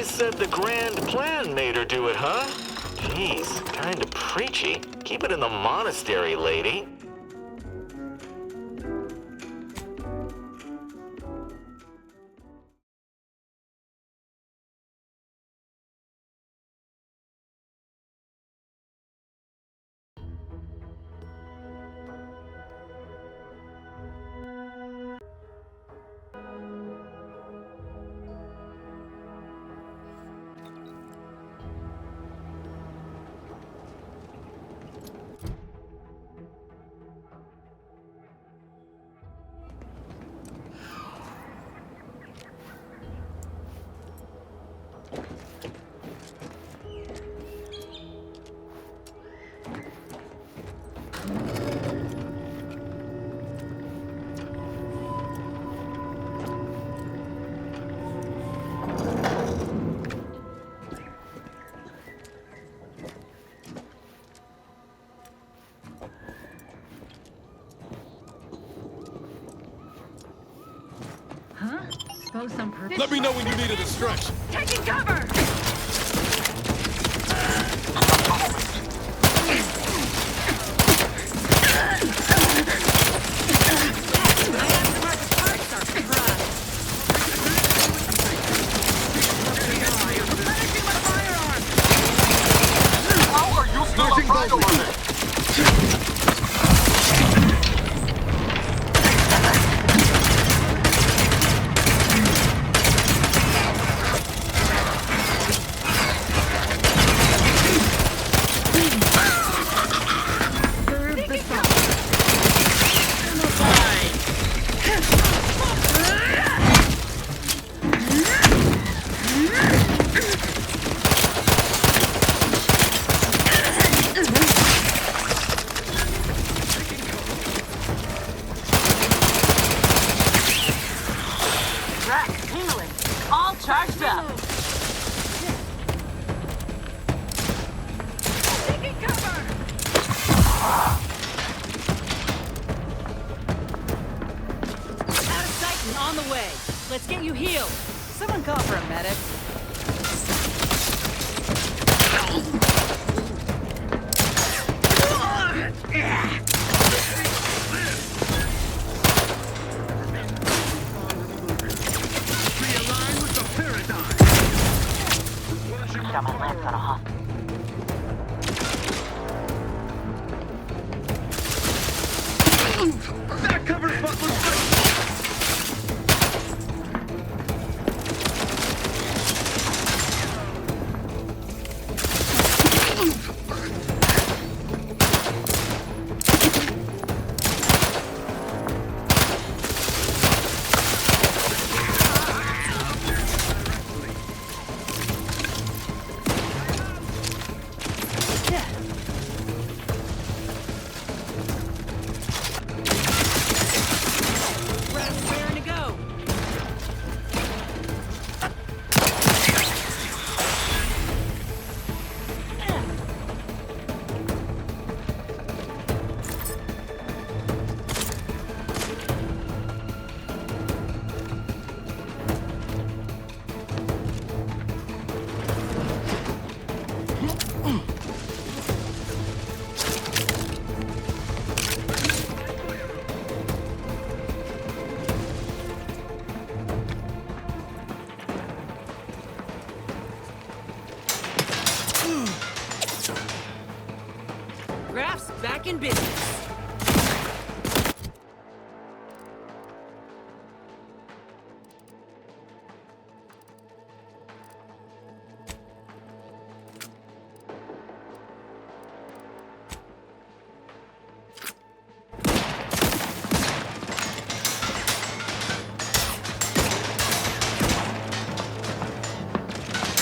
always said the grand plan made her do it, huh? Jeez, kinda preachy. Keep it in the monastery, lady. Let me know when you need a distraction. Taking cover! How are you still alive over there? Charged up. Taking cover. Out of sight and on the way. Let's get you healed. Someone call for a medic. Got my lamp on, huh? That cover spot looks good! Graph's back in business.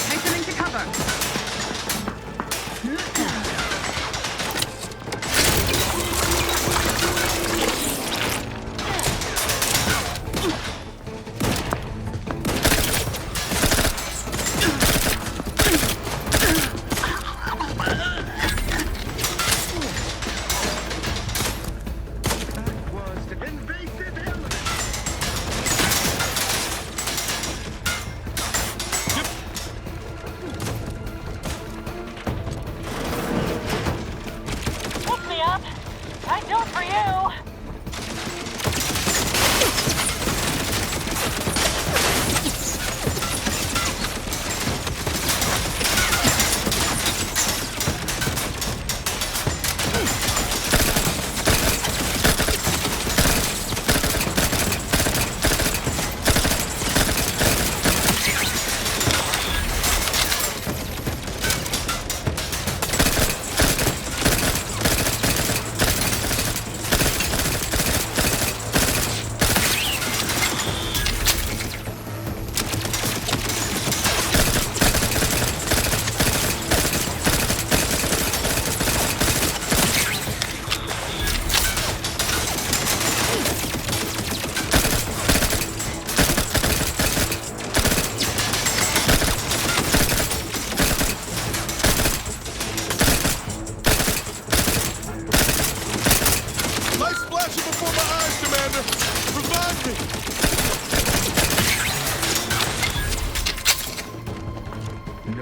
Hastening to cover.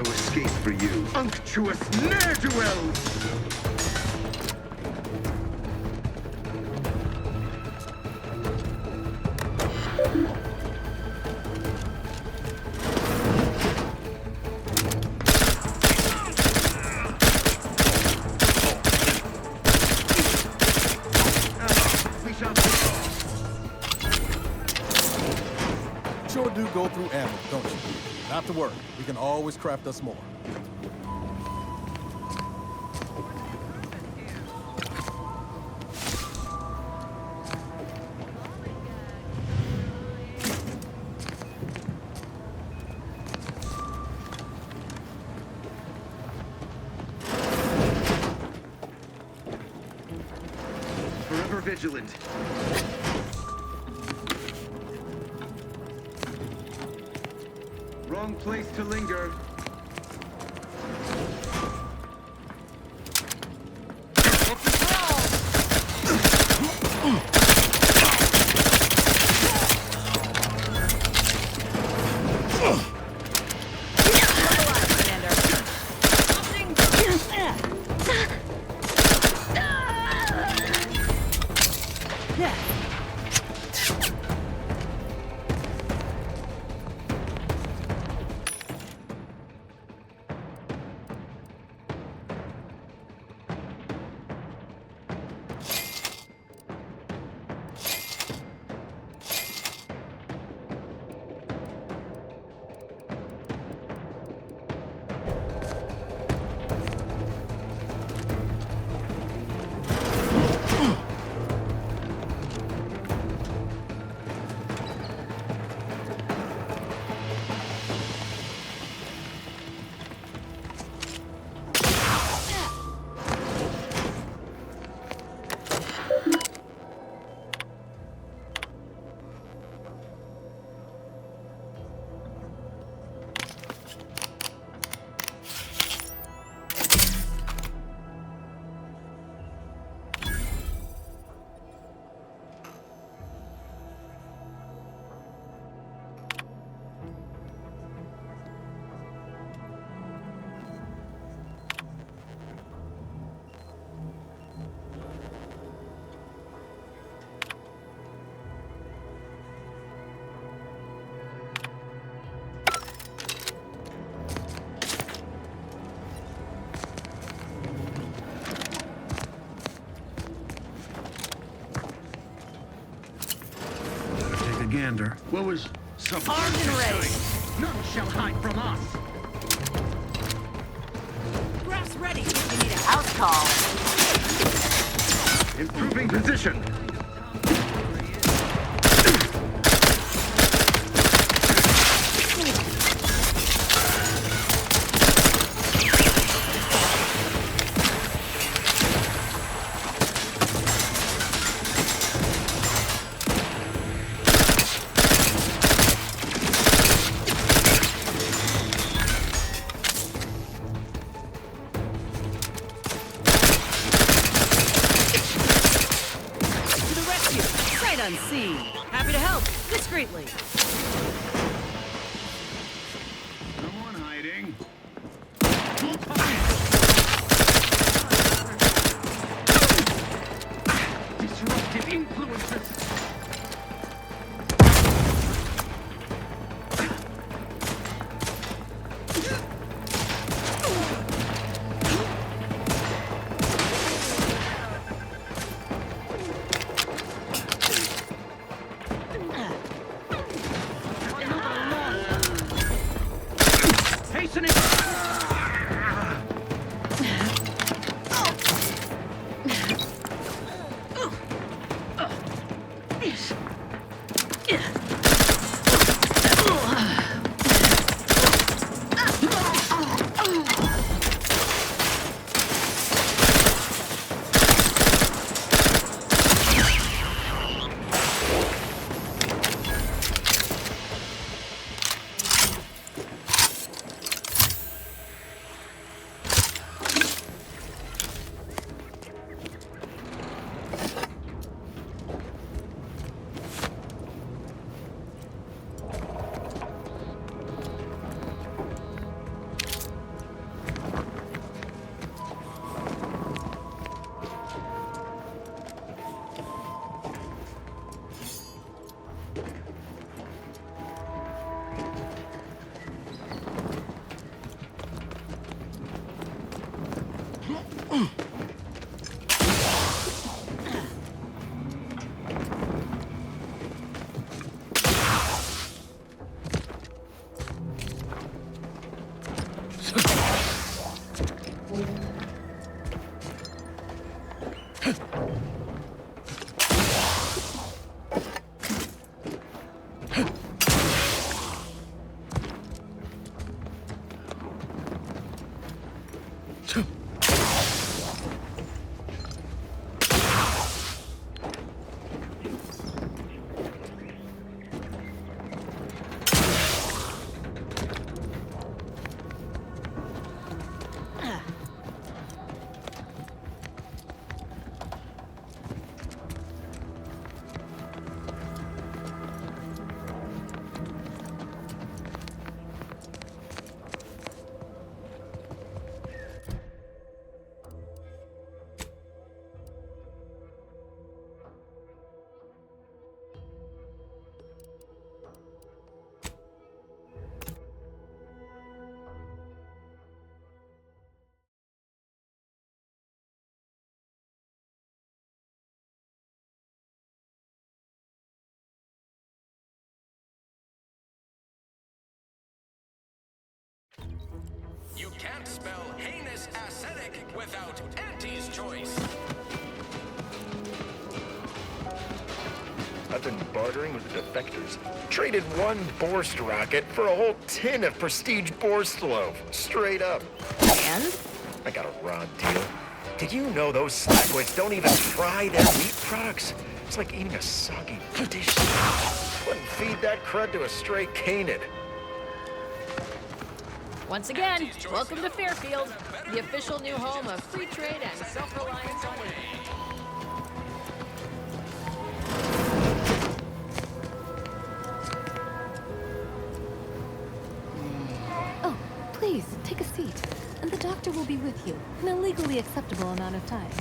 no escape for you, unctuous ne'er-do-wells! Sure do go through ammo, don't you? Not to worry, we can always craft us more. Forever vigilant. Wrong place to linger. Gander. What was something? Armed and ready. None shall hide from us. Graph's ready if you need a House call. Improving position. unseen. Happy to help, discreetly. Someone hiding. Disruptive influences. You can't spell heinous ascetic without Auntie's choice. I've been bartering with the defectors. Traded one Borst rocket for a whole tin of prestige Borst loaf. Straight up. And? I got a raw deal. Did you know those slackwits don't even fry their meat products? It's like eating a soggy dish. Wouldn't feed that crud to a stray canid. Once again, welcome to Fairfield, the official new home of free trade and self-reliance on it. Oh, please, take a seat. And the doctor will be with you in a legally acceptable amount of time.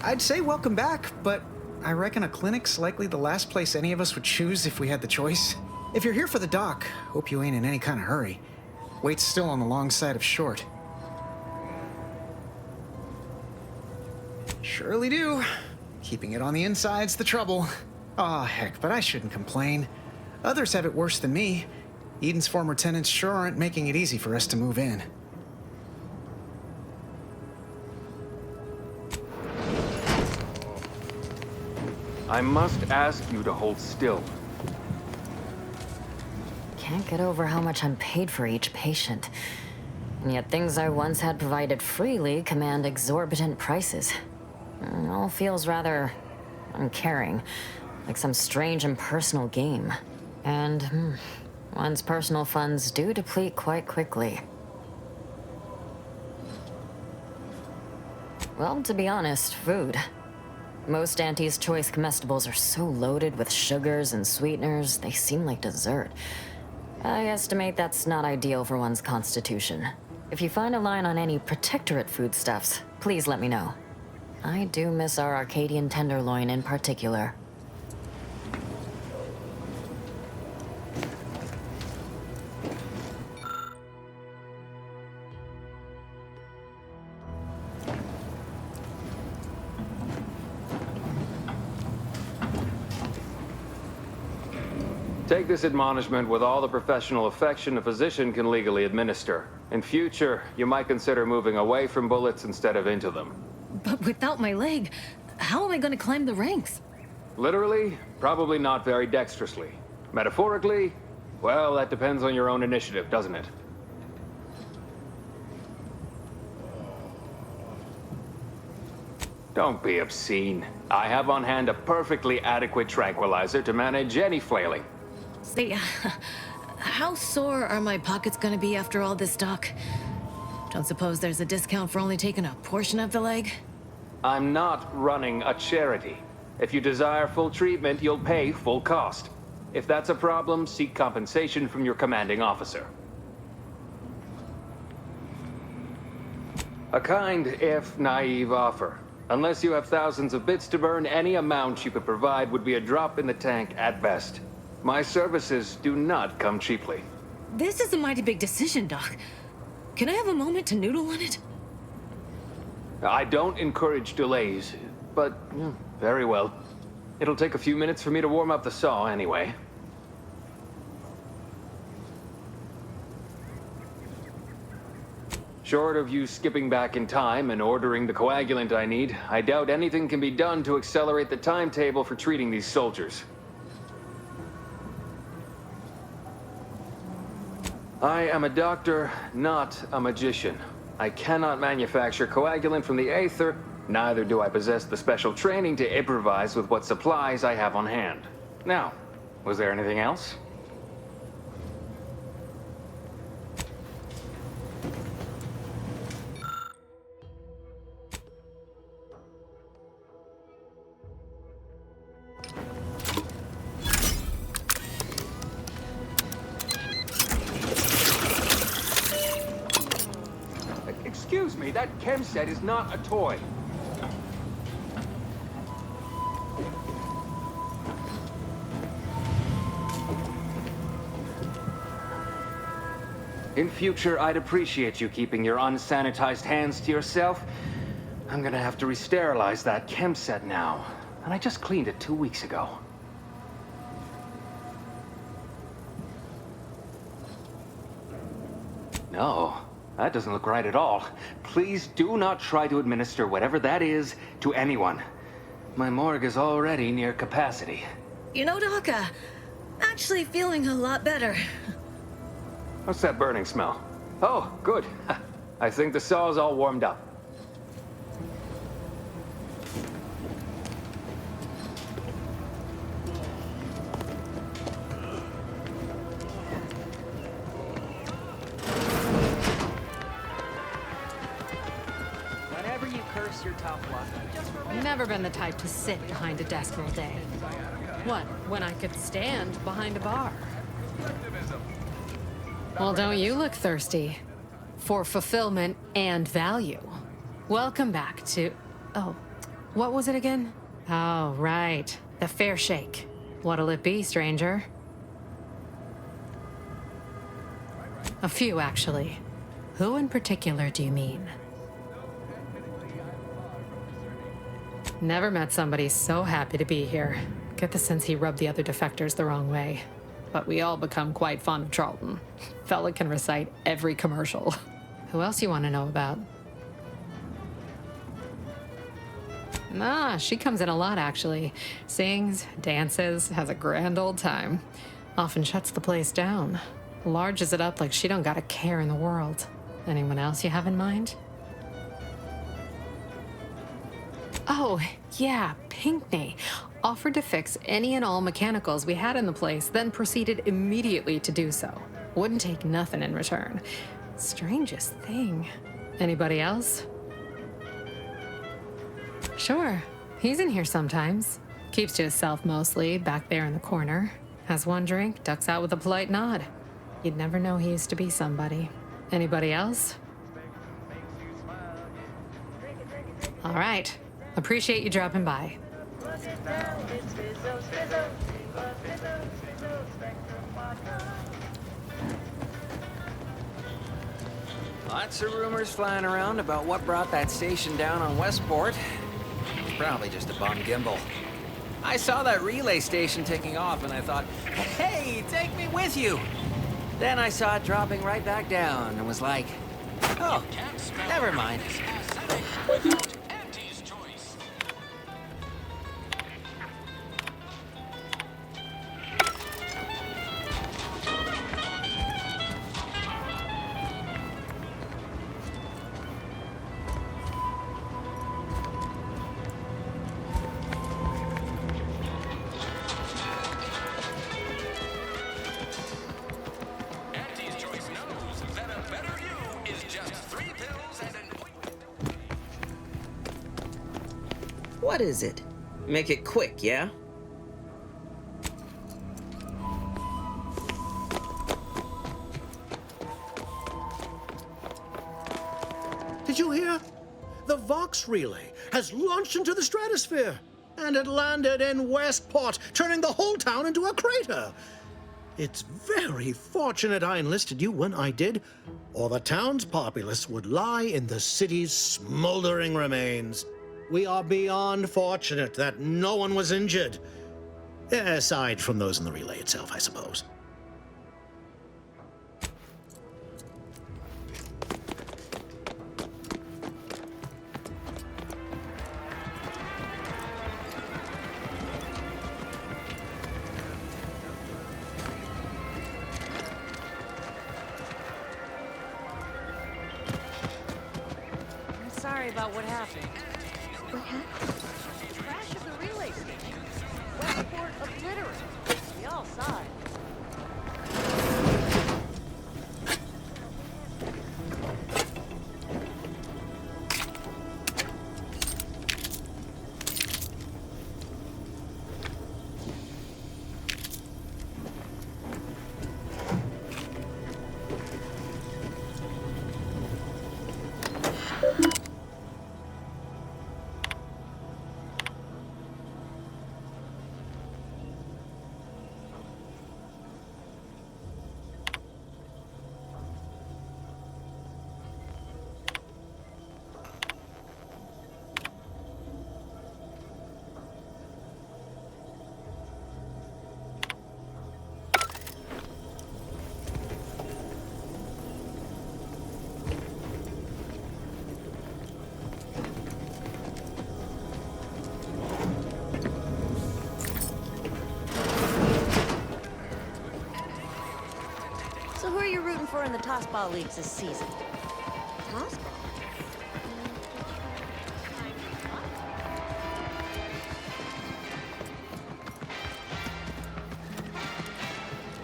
I'd say welcome back, but I reckon a clinic's likely the last place any of us would choose if we had the choice. If you're here for the doc, hope you ain't in any kind of hurry. Wait's still on the long side of short. Surely do. Keeping it on the inside's the trouble. Aw, heck, but I shouldn't complain. Others have it worse than me. Eden's former tenants sure aren't making it easy for us to move in. I must ask you to hold still. Can't get over how much I'm paid for each patient. And yet things I once had provided freely command exorbitant prices. It all feels rather uncaring, like some strange impersonal game. And one's personal funds do deplete quite quickly. Well, to be honest, food. Most Auntie's Choice comestibles are so loaded with sugars and sweeteners, they seem like dessert. I estimate that's not ideal for one's constitution. If you find a line on any Protectorate foodstuffs, please let me know. I do miss our Arcadian tenderloin in particular. Take this admonishment with all the professional affection a physician can legally administer. In future, you might consider moving away from bullets instead of into them. But without my leg, how am I going to climb the ranks? Literally, probably not very dexterously. Metaphorically, well, that depends on your own initiative, doesn't it? Don't be obscene. I have on hand a perfectly adequate tranquilizer to manage any flailing. Say, how sore are my pockets going to be after all this, Doc? Don't suppose there's a discount for only taking a portion of the leg? I'm not running a charity. If you desire full treatment, you'll pay full cost. If that's a problem, seek compensation from your commanding officer. A kind, if naive offer. Unless you have thousands of bits to burn, any amount you could provide would be a drop in the tank at best. My services do not come cheaply. This is a mighty big decision, Doc. Can I have a moment to noodle on it? I don't encourage delays, but very well. It'll take a few minutes for me to warm up the saw anyway. Short of you skipping back in time and ordering the coagulant I need, I doubt anything can be done to accelerate the timetable for treating these soldiers. I am a doctor, not a magician. I cannot manufacture coagulant from the aether, neither do I possess the special training to improvise with what supplies I have on hand. Now, was there anything else? Excuse me, that chem set is not a toy. In future, I'd appreciate you keeping your unsanitized hands to yourself. I'm gonna have to re-sterilize that chem set now, and I just cleaned it 2 weeks ago. No. That doesn't look right at all. Please do not try to administer whatever that is to anyone. My morgue is already near capacity. You know, Doc, actually feeling a lot better. What's that burning smell? Oh, good. I think the saw's all warmed up. Never been the type to sit behind a desk all day. What, when I could stand behind a bar? Well, don't you look thirsty for fulfillment and value. Welcome back to... Oh, what was it again? Oh, right. The fair shake. What'll it be, stranger? A few, actually. Who in particular do you mean? Never met somebody so happy to be here. Get the sense he rubbed the other defectors the wrong way. But we all become quite fond of Charlton. Fella can recite every commercial. Who else you want to know about? Nah, she comes in a lot, actually. Sings, dances, has a grand old time. Often shuts the place down. Larges it up like she don't got a care in the world. Anyone else you have in mind? Oh, yeah, Pinkney. Offered to fix any and all mechanicals we had in the place, then proceeded immediately to do so. Wouldn't take nothing in return. Strangest thing. Anybody else? Sure. He's in here sometimes. Keeps to himself mostly, back there in the corner. Has one drink, ducks out with a polite nod. You'd never know he used to be somebody. Anybody else? All right. Appreciate you dropping by. Lots of rumors flying around about what brought that station down on Westport. Probably just a bum gimbal. I saw that relay station taking off and I thought, hey, take me with you. Then I saw it dropping right back down and was like, oh, never mind. What is it? Make it quick, yeah? Did you hear? The Vox relay has launched into the stratosphere. and it landed in Westport, turning the whole town into a crater. It's very fortunate I enlisted you when I did, or the town's populace would lie in the city's smoldering remains. We are beyond fortunate that no one was injured. Aside from those in the relay itself, I suppose. Sorry about what happened. What happened? Crash of the relay station. Westport obliterated. We all saw it. So who are you rooting for in the tossball leagues this season? Tossball?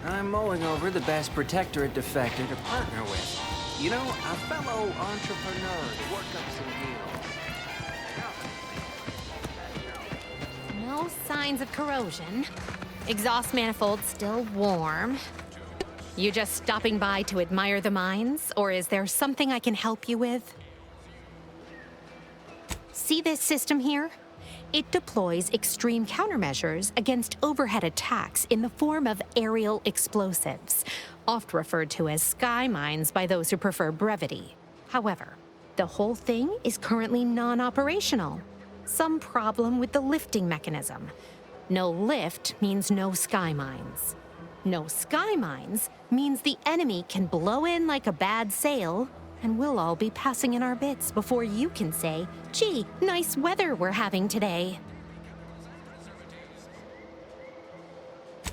I'm mulling over the best protectorate defector to partner with. You know, a fellow entrepreneur to work up some deals. No signs of corrosion. Exhaust manifold still warm. You just stopping by to admire the mines, or is there something I can help you with? See this system here? It deploys extreme countermeasures against overhead attacks in the form of aerial explosives, oft referred to as sky mines by those who prefer brevity. However, the whole thing is currently non-operational. Some problem with the lifting mechanism. No lift means no sky mines. No sky mines means the enemy can blow in like a bad sail, and we'll all be passing in our bits before you can say, gee, nice weather we're having today.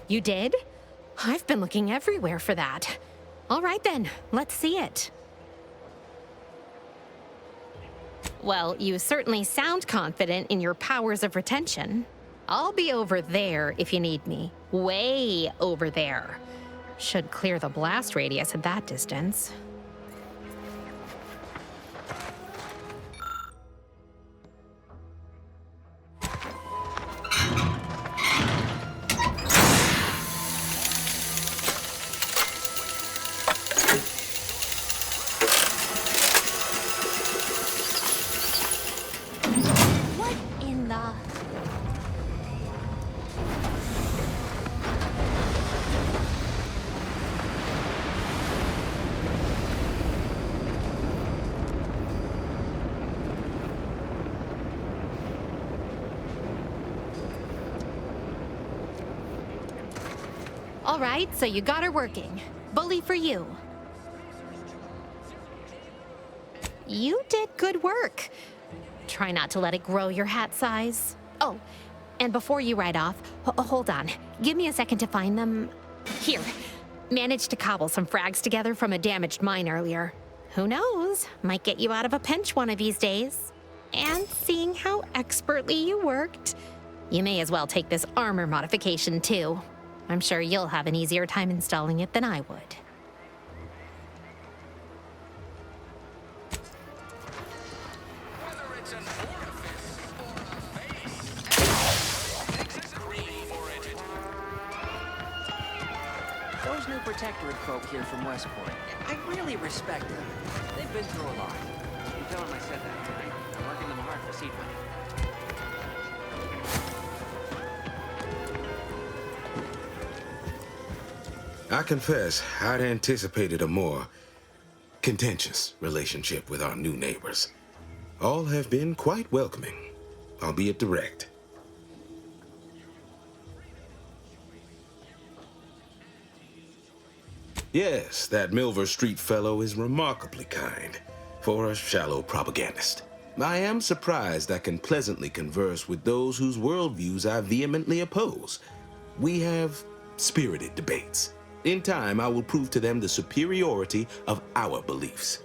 You did? I've been looking everywhere for that. All right then, let's see it. Well, you certainly sound confident in your powers of retention. I'll be over there if you need me. Way over there. Should clear the blast radius at that distance. What in the... All right, so you got her working. Bully for you. You did good work. Try not to let it grow your hat size. Oh, and before you ride off, hold on. Give me a second to find them. Here. Managed to cobble some frags together from a damaged mine earlier. Who knows? Might get you out of a pinch one of these days. And seeing how expertly you worked, you may as well take this armor modification too. I'm sure you'll have an easier time installing it than I would. Whether it's an orifice or a face, Texas green for it. Those new protectorate folk here from Westport, I really respect them. They've been through a lot. You tell them I said that, right? I'm working them hard for seed money. I confess, I'd anticipated a more contentious relationship with our new neighbors. All have been quite welcoming, albeit direct. Yes, that Milver Street fellow is remarkably kind for a shallow propagandist. I am surprised I can pleasantly converse with those whose worldviews I vehemently oppose. We have spirited debates. In time, I will prove to them the superiority of our beliefs.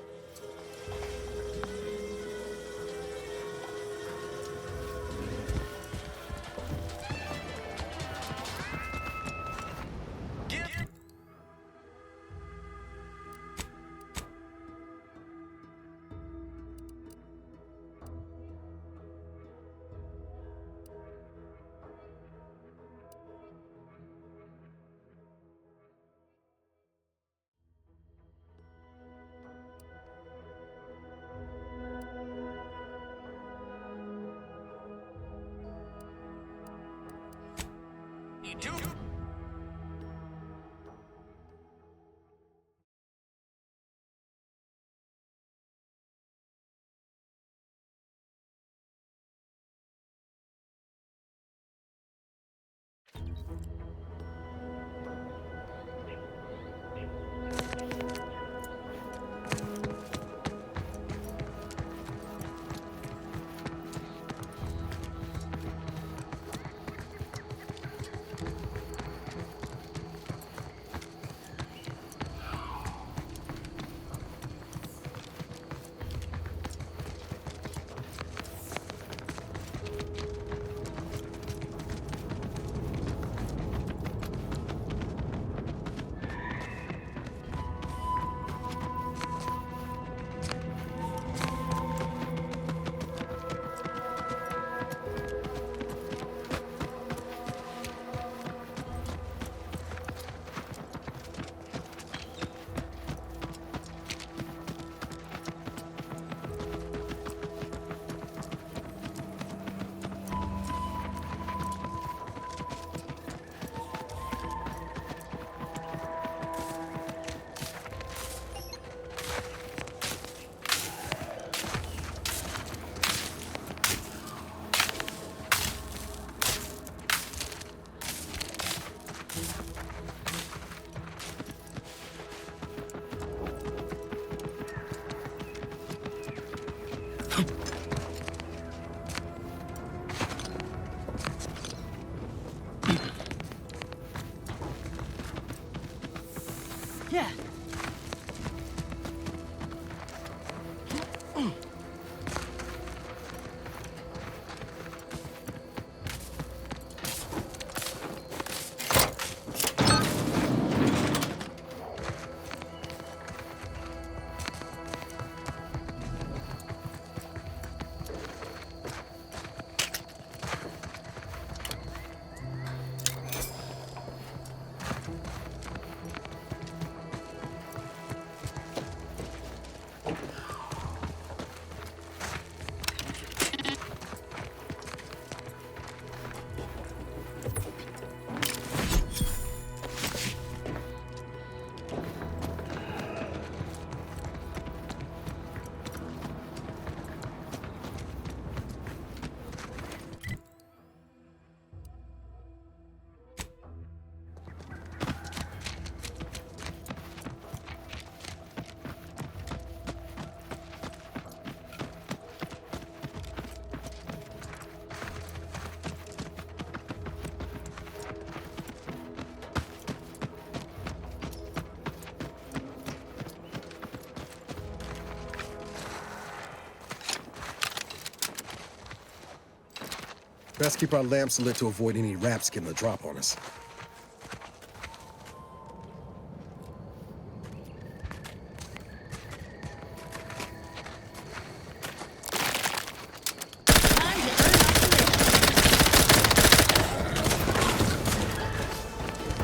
Best keep our lamps lit to avoid any raps getting the drop on us.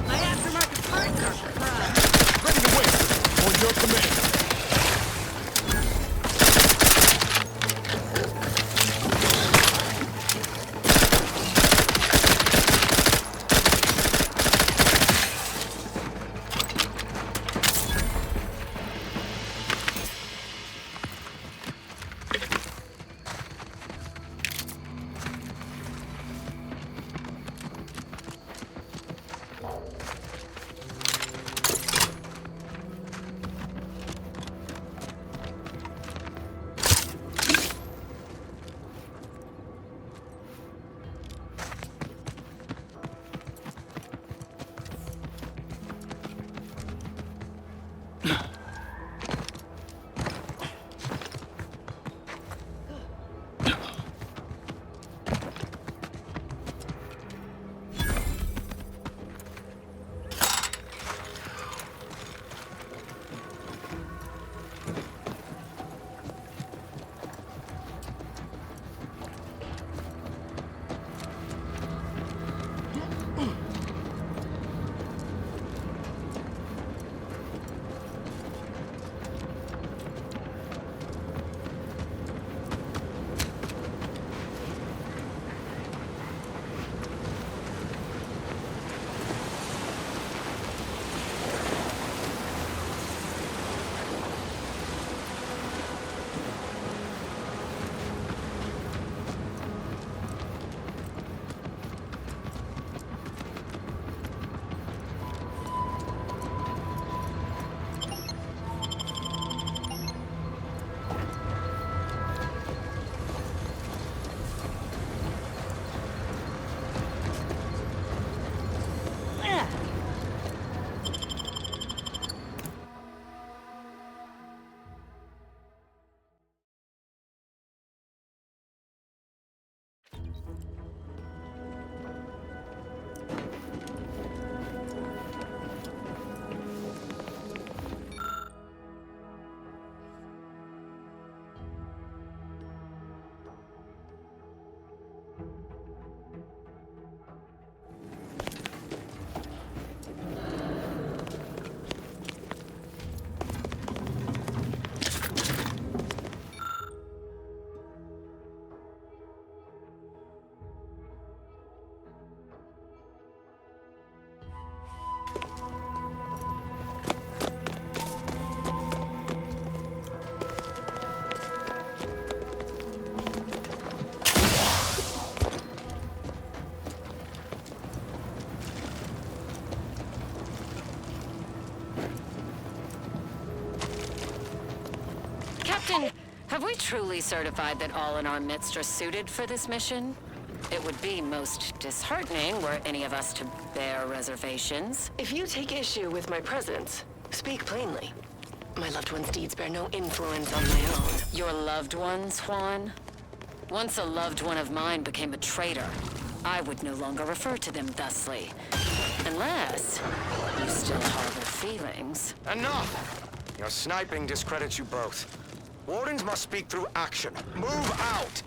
My aftermarket parts are fried. Ready to win. On your command. Captain, have we truly certified that all in our midst are suited for this mission? It would be most disheartening were any of us to bear reservations. If you take issue with my presence, speak plainly. My loved one's deeds bear no influence on my own. Your loved ones, Juan? Once a loved one of mine became a traitor, I would no longer refer to them thusly. Unless you still harbor feelings. Enough! Your sniping discredits you both. Wardens must speak through action. Move out!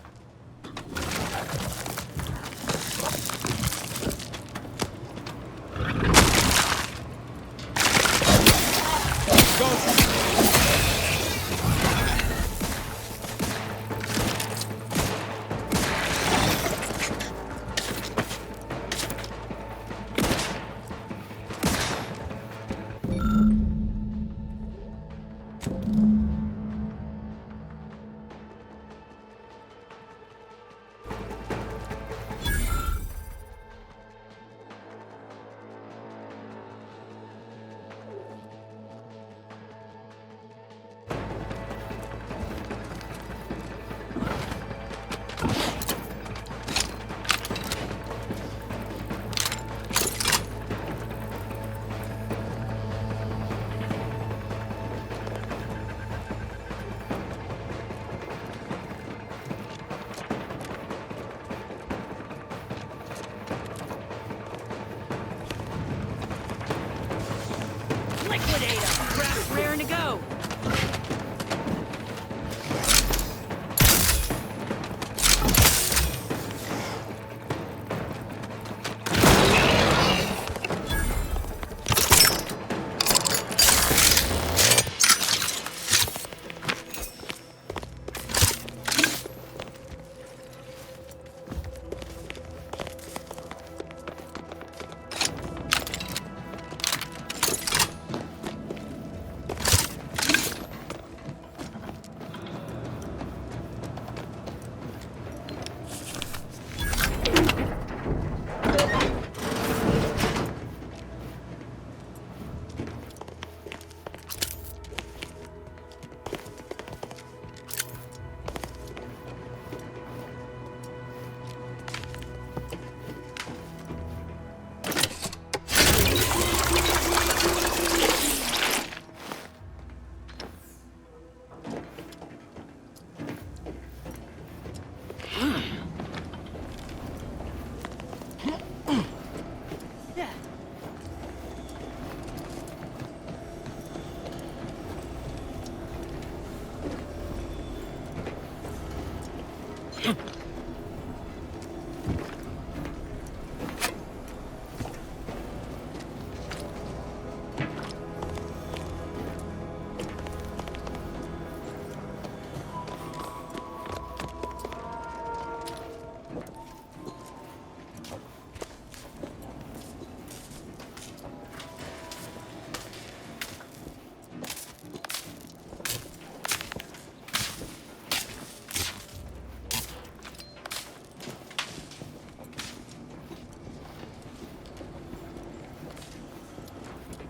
Liquidate them! Craft raring to go!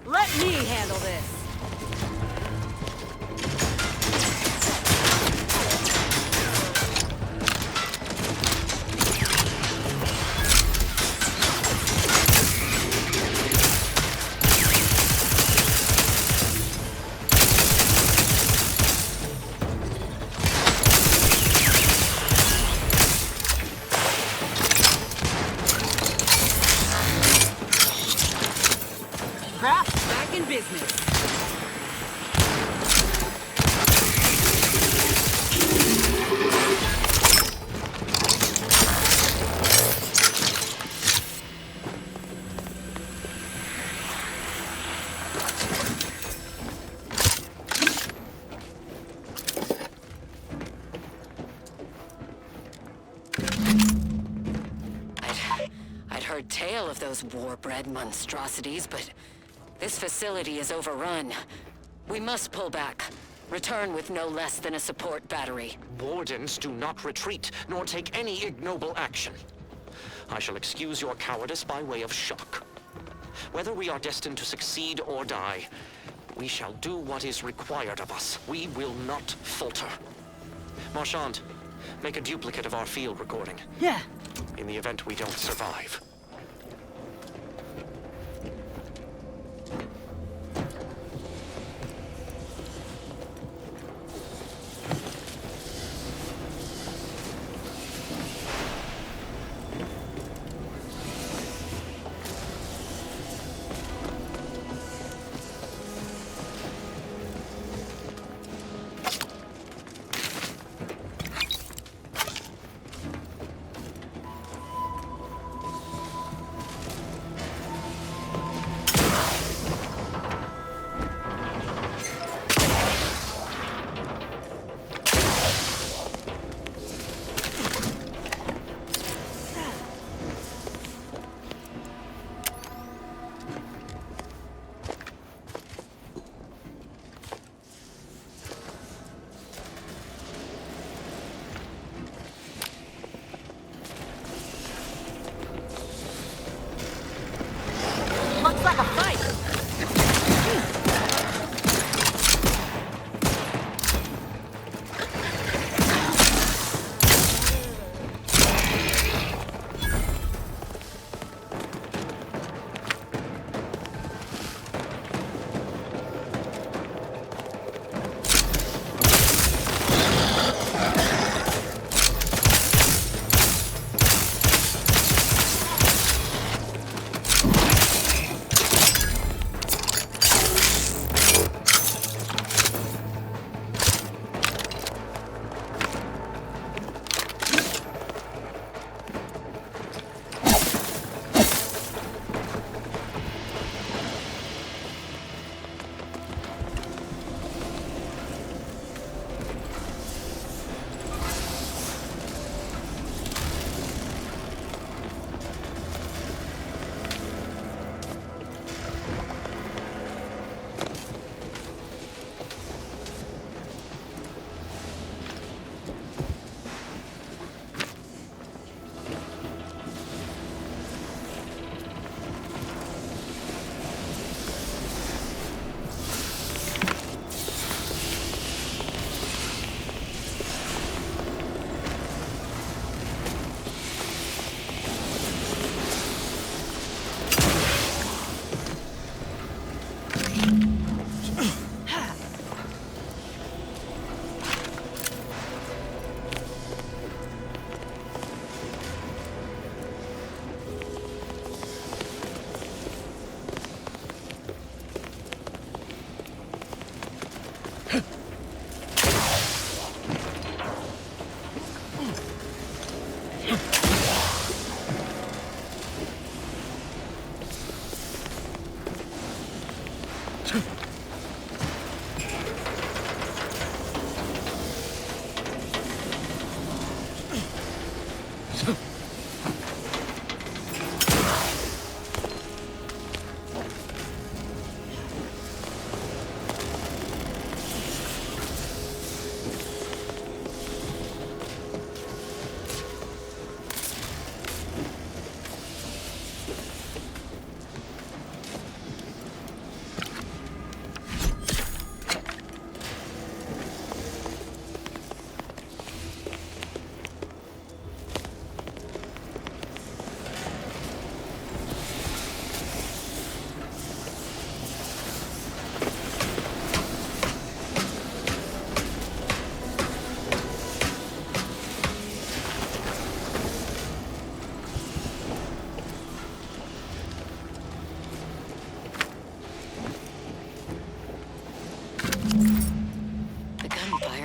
Let me handle this. Craft back in business. I'd heard tale of those war-bred monstrosities, but this facility is overrun. We must pull back. Return with no less than a support battery. Wardens do not retreat, nor take any ignoble action. I shall excuse your cowardice by way of shock. Whether we are destined to succeed or die, we shall do what is required of us. We will not falter. Marchand, make a duplicate of our field recording. Yeah. In the event we don't survive.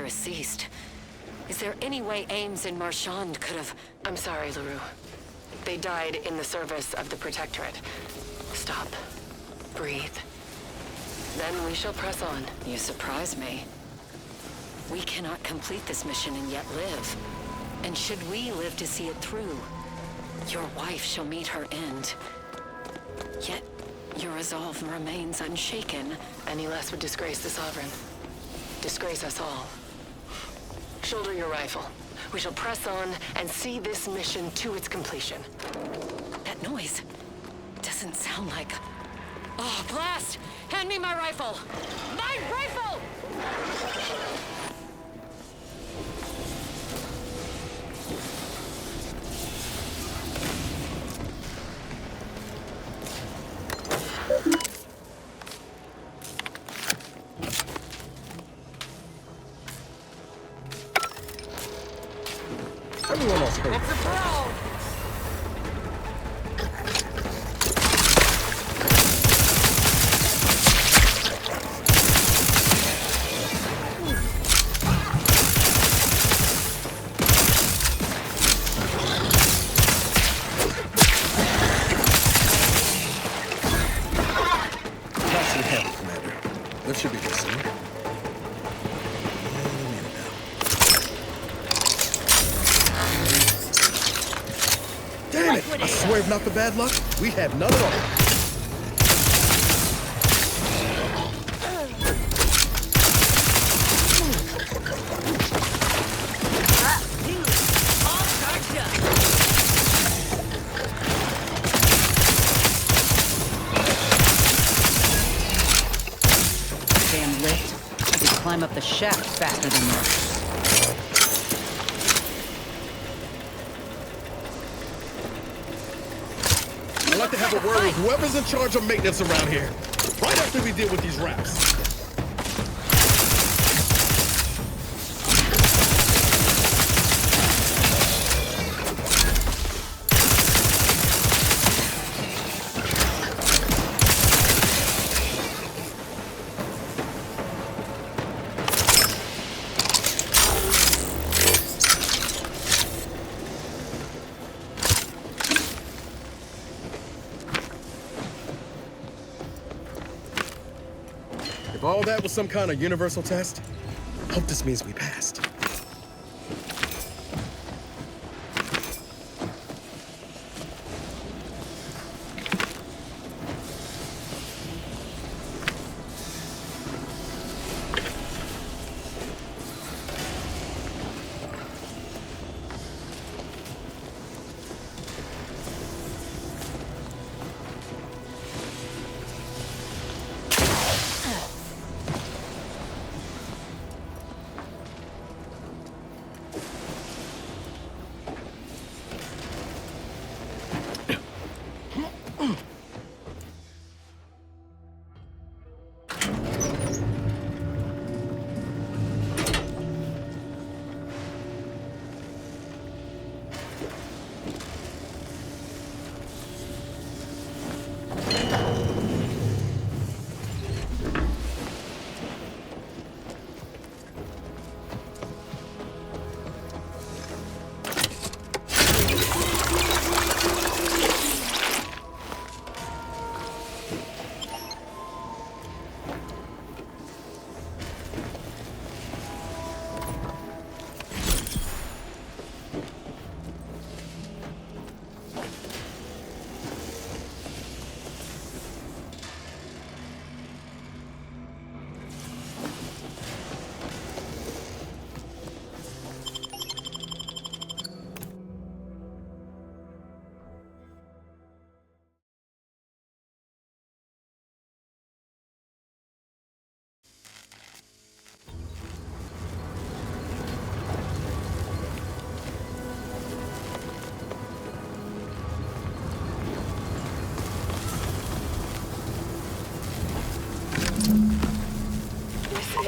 Ceased. Is there any way Ames and Marchand could have... I'm sorry, LaRue. They died in the service of the Protectorate. Stop. Breathe. Then we shall press on. You surprise me. We cannot complete this mission and yet live. And should we live to see it through, your wife shall meet her end. Yet, your resolve remains unshaken. Any less would disgrace the Sovereign. Disgrace us all. Shoulder your rifle. We shall press on and see this mission to its completion. That noise doesn't sound like... Oh, blast! Hand me my rifle! My rifle! Everyone else hurt. It's a pro! That's your health, Commander. That should be good soon. Damn it! I swear if not for bad luck, we have none at all. Damn lift. I could climb up the shaft faster than that. I'd like to have a word with whoever's in charge of maintenance around here. Right after we deal with these rats. If all that was some kind of universal test, I hope this means we passed.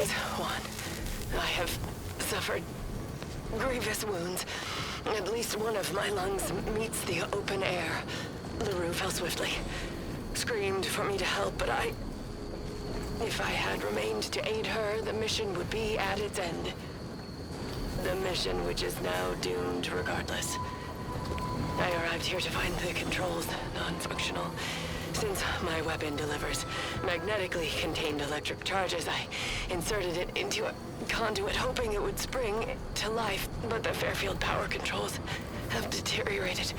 Greetings, Juan. I have suffered grievous wounds. At least one of my lungs meets the open air. LaRue fell swiftly. Screamed for me to help, but if I had remained to aid her, the mission would be at its end. The mission which is now doomed regardless. I arrived here to find the controls non-functional. Since my weapon delivers magnetically contained electric charges, I inserted it into a conduit hoping it would spring to life, but the Fairfield power controls have deteriorated.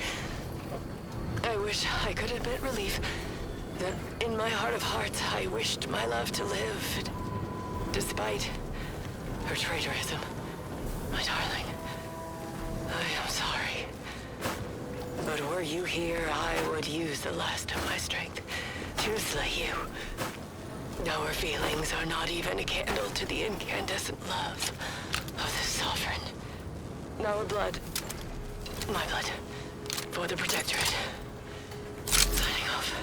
I wish I could admit relief that in my heart of hearts I wished my love to live, despite her traitorism. My darling, I am sorry. But were you here, I would use the last of my strength to slay you. Our feelings are not even a candle to the incandescent love of the Sovereign. Our blood, my blood, for the Protectorate. Signing off.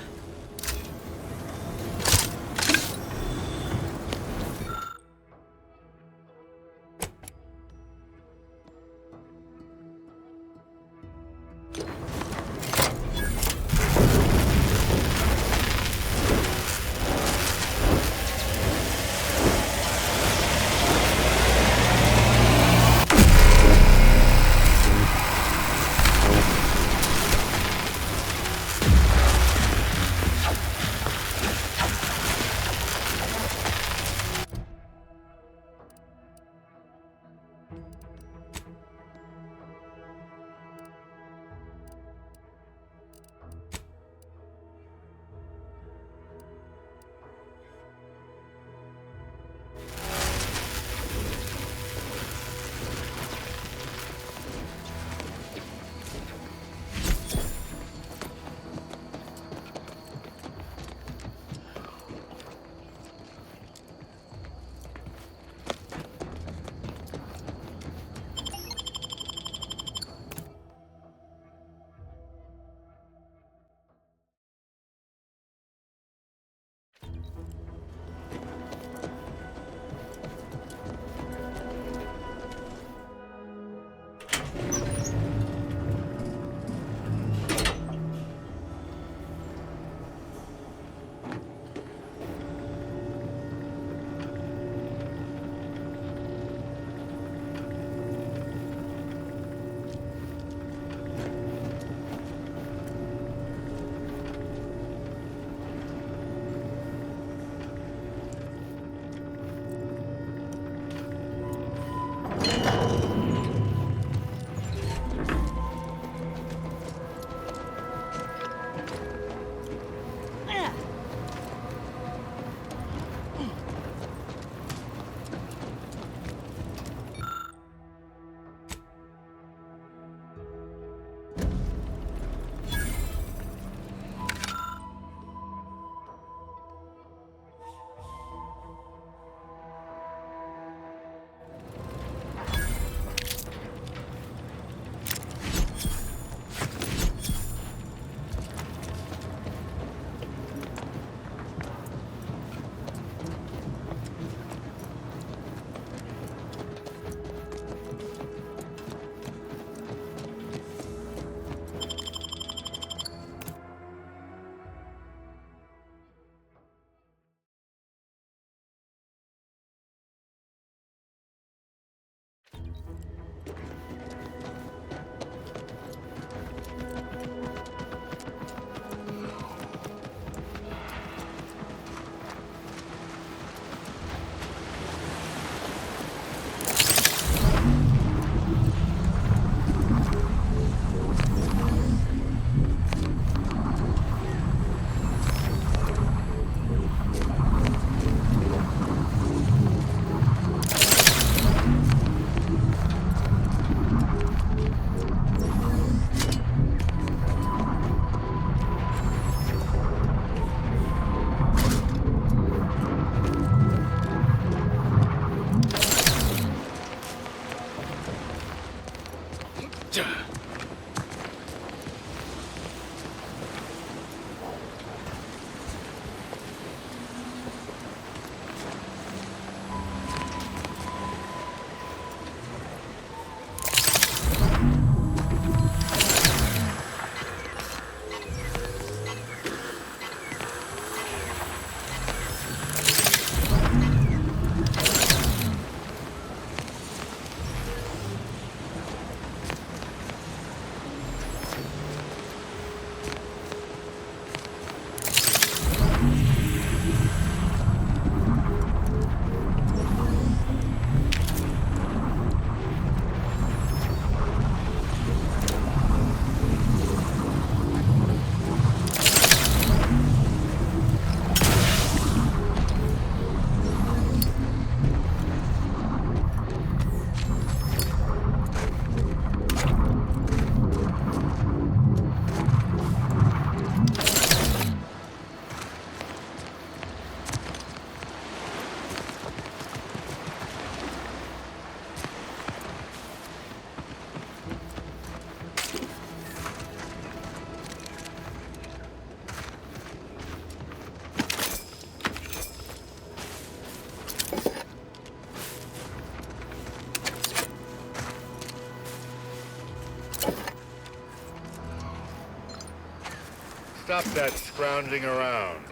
Stop that scrounging around.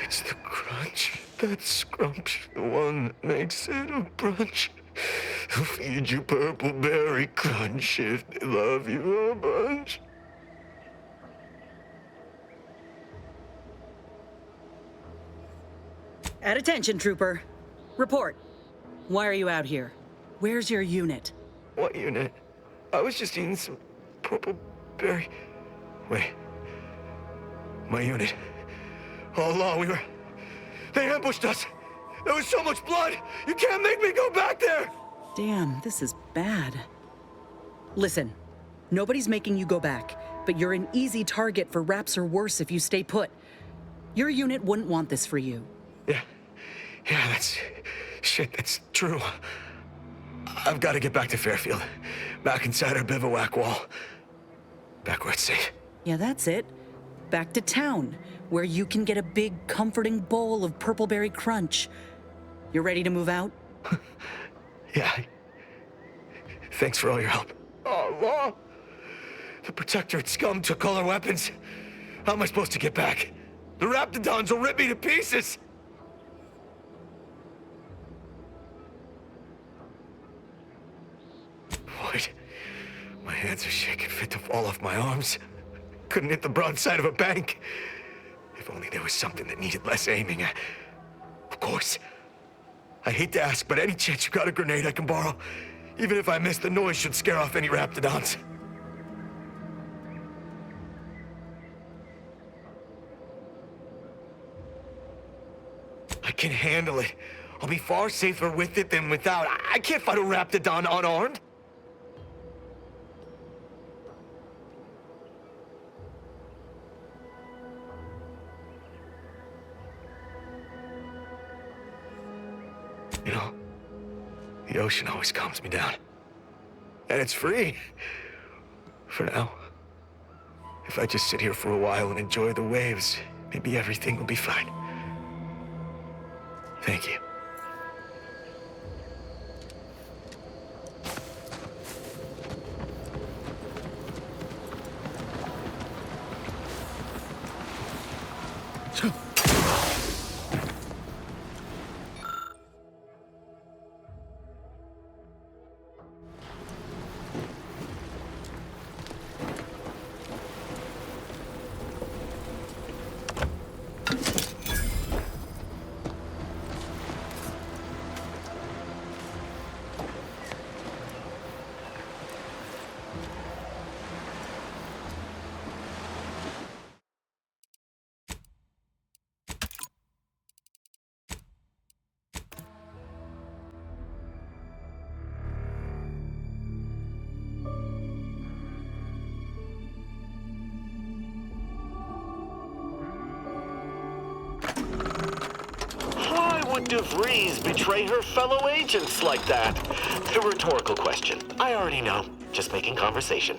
It's the crunch. That scrumptious one that makes it a brunch. I'll feed you purple berry crunch if they love you a bunch. At attention, Trooper. Report. Why are you out here? Where's your unit? What unit? I was just eating some purple berry. Wait. My unit. All along, They ambushed us! There was so much blood! You can't make me go back there! Damn, this is bad. Listen, nobody's making you go back, but you're an easy target for Raps or worse if you stay put. Your unit wouldn't want this for you. Yeah, that's true. I've got to get back to Fairfield. Back inside our bivouac wall. Back where it's safe. Yeah, that's it. Back to town, where you can get a big, comforting bowl of purpleberry crunch. You ready to move out? Yeah. Thanks for all your help. Oh, Law! The Protectorate scum took all our weapons. How am I supposed to get back? The Raptidons will rip me to pieces! What? My hands are shaking fit to fall off my arms. Couldn't hit the broadside of a bank. If only there was something that needed less aiming. Of course. I hate to ask, but any chance you got a grenade I can borrow? Even if I miss, the noise should scare off any Raptidons. I can handle it. I'll be far safer with it than without. I can't fight a Raptidon unarmed. You know, the ocean always calms me down. And it's free. For now. If I just sit here for a while and enjoy the waves, maybe everything will be fine. Thank you. Would DeVries betray her fellow agents like that? A rhetorical question. I already know. Just making conversation.